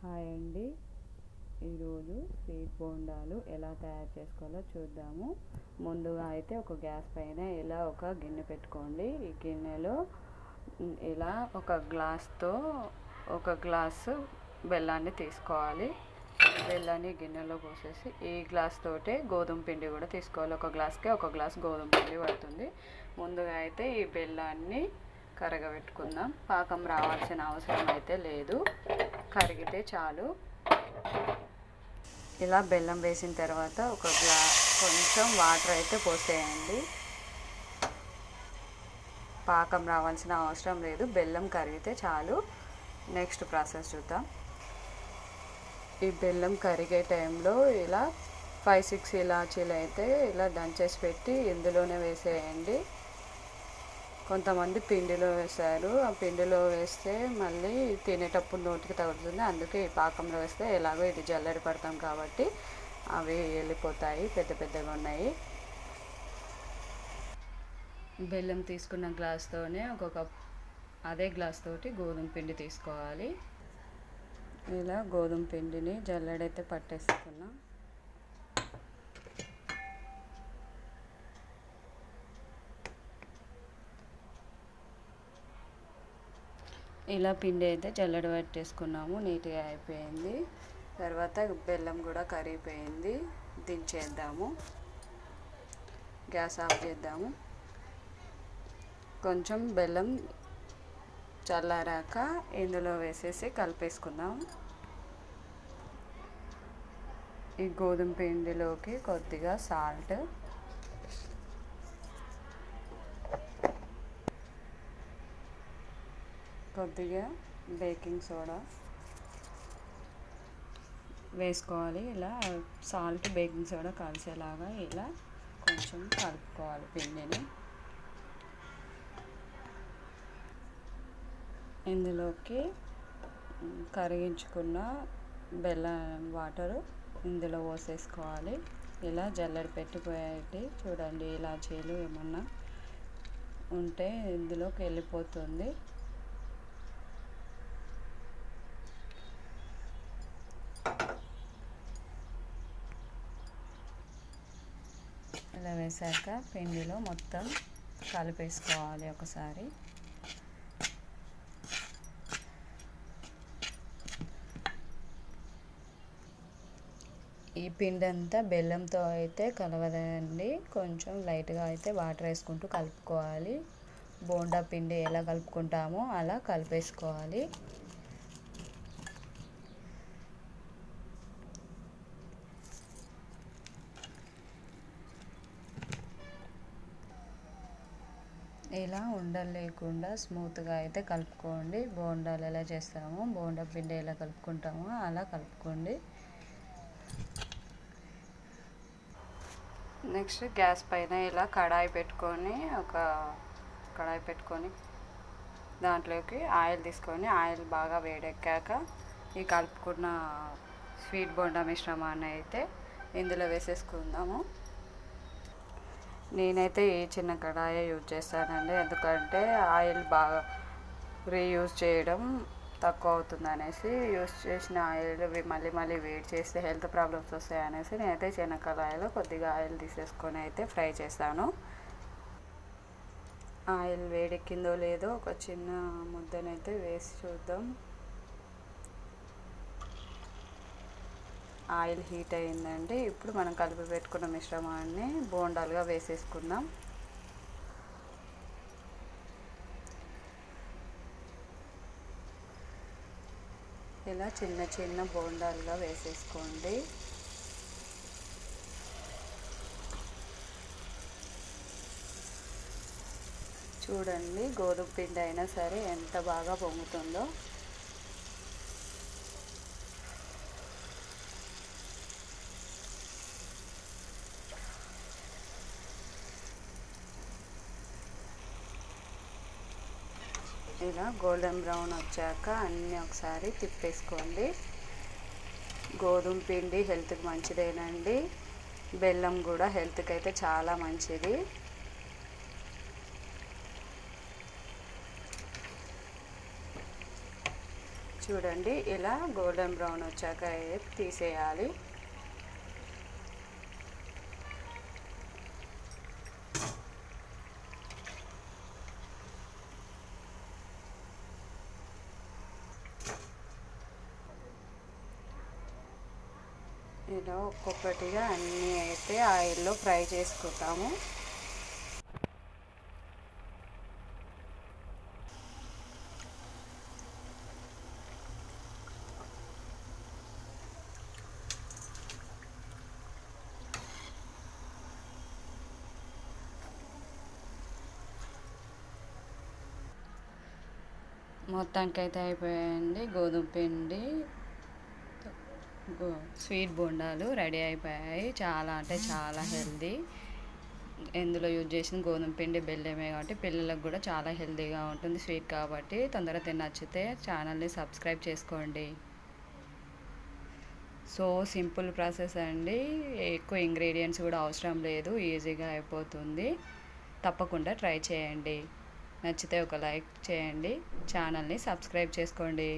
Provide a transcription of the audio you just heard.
Hi అండి. ఈరోజు sweet బోండాలు ఎలా తయారు చేసుకోవాలో చూద్దాము. ముందుగా అయితే ఒక గ్యాస్ పైన ఇలా ఒక గిన్నె పెట్టుకోండి. ఈ గిన్నెలో ఇలా ఒక గ్లాసు బెల్లాన్ని తీసుకోవాలి. బెల్లాన్ని గిన్నెలో పోసేసి ఈ గ్లాస్ తోటే గోధుమ పిండి కూడా తీసుకోవాలి. ఒక గ్లాస్కి ఒక గ్లాస్ గోధుమ పిండి పడుతుంది. ముందుగా అయితే ఈ బెల్లాన్ని కరగబెట్టుకుందాం. పాకం రావాల్సిన అవసరం అయితే లేదు, కరిగితే చాలు. ఇలా బెల్లం వేసిన తర్వాత కొంచెం వాటర్ అయితే పోసేయండి. పాకం రావాల్సిన అవసరం లేదు, బెల్లం కరిగితే చాలు. నెక్స్ట్ ప్రాసెస్ చూద్దాం. ఈ బెల్లం కరిగే టైంలో ఇలా 5-6 ఇలాచీలు అయితే ఇలా దంచేసి పెట్టి ఇందులోనే వేసేయండి. కొంతమంది పిండిలో వేశారు. ఆ పిండిలో వేస్తే మళ్ళీ తినేటప్పుడు నోటికి తగులుతుంది. అందుకే ఈ పాకంలో వేస్తే ఎలాగో ఇది జల్లెడ పడతాం కాబట్టి అవి వెళ్ళిపోతాయి, పెద్ద పెద్దగా ఉన్నాయి. బెల్లం తీసుకున్న గ్లాస్తోనే ఒక కప్ అదే గ్లాస్ తోటి గోధుమ పిండి తీసుకోవాలి. ఇలా గోధుమ పిండిని జల్లెడైతే పట్టేసుకున్నాం. ఇలా పిండి అయితే జల్లెడ పట్టేసుకున్నాము, నీట్గా అయిపోయింది. తర్వాత బెల్లం కూడా కరిగిపోయింది. దించేద్దాము, గ్యాస్ ఆఫ్ చేద్దాము. కొంచెం బెల్లం చల్లారాక ఇందులో వేసేసి కలిపేసుకుందాం. ఈ గోధుమ పిండిలోకి కొద్దిగా సాల్ట్, కొద్దిగా బేకింగ్ సోడా వేసుకోవాలి. ఇలా సాల్ట్ బేకింగ్ సోడా కలిసేలాగా ఇలా కొంచెం కలుపుకోవాలి పిండిని. ఇందులోకి కరిగించుకున్న బెల్లం వాటరు ఇందులో పోసేసుకోవాలి. ఇలా జల్లెడ పెట్టిపోయేటి చూడండి, ఇలాచీలు ఏమన్నా ఉంటే ఇందులోకి వెళ్ళిపోతుంది. ఇలా వేసాక పిండిలో మొత్తం కలిపేసుకోవాలి ఒకసారి. ఈ పిండి అంతా బెల్లంతో అయితే కలవదండి, కొంచెం లైట్గా అయితే వాటర్ వేసుకుంటూ కలుపుకోవాలి. బోండా పిండి ఎలా కలుపుకుంటామో అలా కలిపేసుకోవాలి. ఇలా ఉండలు లేకుండా స్మూత్గా అయితే కలుపుకోండి. బోండాలు ఎలా చేస్తామో, బోండా పిండి ఎలా కలుపుకుంటామో అలా కలుపుకోండి. నెక్స్ట్ గ్యాస్ పైన ఇలా కడాయి పెట్టుకొని దాంట్లోకి ఆయిల్ తీసుకొని, ఆయిల్ బాగా వేడెక్కాక ఈ కలుపుకున్న స్వీట్ బోండా మిశ్రమాన్ని అయితే ఇందులో వేసేసుకుందాము. నేనైతే ఈ చిన్న కడాయి యూజ్ చేస్తానండి, ఎందుకంటే ఆయిల్ బాగా రీయూజ్ చేయడం తక్కువ అవుతుంది అనేసి. యూజ్ చేసిన ఆయిల్ మళ్ళీ వేడి చేస్తే హెల్త్ ప్రాబ్లమ్స్ వస్తాయి అనేసి నేనైతే చిన్న కడాయిలో కొద్దిగా ఆయిల్ తీసేసుకొని అయితే ఫ్రై చేస్తాను. ఆయిల్ వేడెక్కిందో లేదో ఒక చిన్న ముద్దనైతే వేసి చూద్దాం. ఆయిల్ హీట్ అయిందండి. ఇప్పుడు మనం కలిపి పెట్టుకున్న మిశ్రమాన్ని బోండాలుగా వేసేసుకుందాం. ఇలా చిన్న చిన్న బోండాలుగా వేసేసుకోండి. చూడండి, గోధుమ పిండి అయినా సరే ఎంత బాగా పొంగుతుందో. ఇలా గోల్డెన్ బ్రౌన్ వచ్చాక అన్నీ ఒకసారి తిప్పేసుకోండి. గోధుమ పిండి హెల్త్కి మంచిదేనండి, బెల్లం కూడా హెల్త్కి అయితే చాలా మంచిది. చూడండి ఇలా గోల్డెన్ బ్రౌన్ వచ్చాక తీసేయాలి. ఇలా ఒక్కొక్కటిగా అన్నీ అయితే ఆయిల్లో ఫ్రై చేసుకుంటాము. మొత్తానికి అయితే అయిపోయాయండి. గోధుమ పిండి స్వీట్ బోండాలు రెడీ అయిపోయాయి. చాలా అంటే చాలా హెల్దీ. ఇందులో యూజ్ చేసిన గోధుమ పిండి బెల్లమే కాబట్టి పిల్లలకు కూడా చాలా హెల్దీగా ఉంటుంది. స్వీట్ కాబట్టి తొందరగా తిని నచ్చితే ఛానల్ని సబ్స్క్రైబ్ చేసుకోండి. సో సింపుల్ ప్రాసెస్ అండి. ఎక్కువ ఇంగ్రీడియంట్స్ కూడా అవసరం లేదు, ఈజీగా అయిపోతుంది. తప్పకుండా ట్రై చేయండి. నచ్చితే ఒక లైక్ చేయండి, ఛానల్ని సబ్స్క్రైబ్ చేసుకోండి.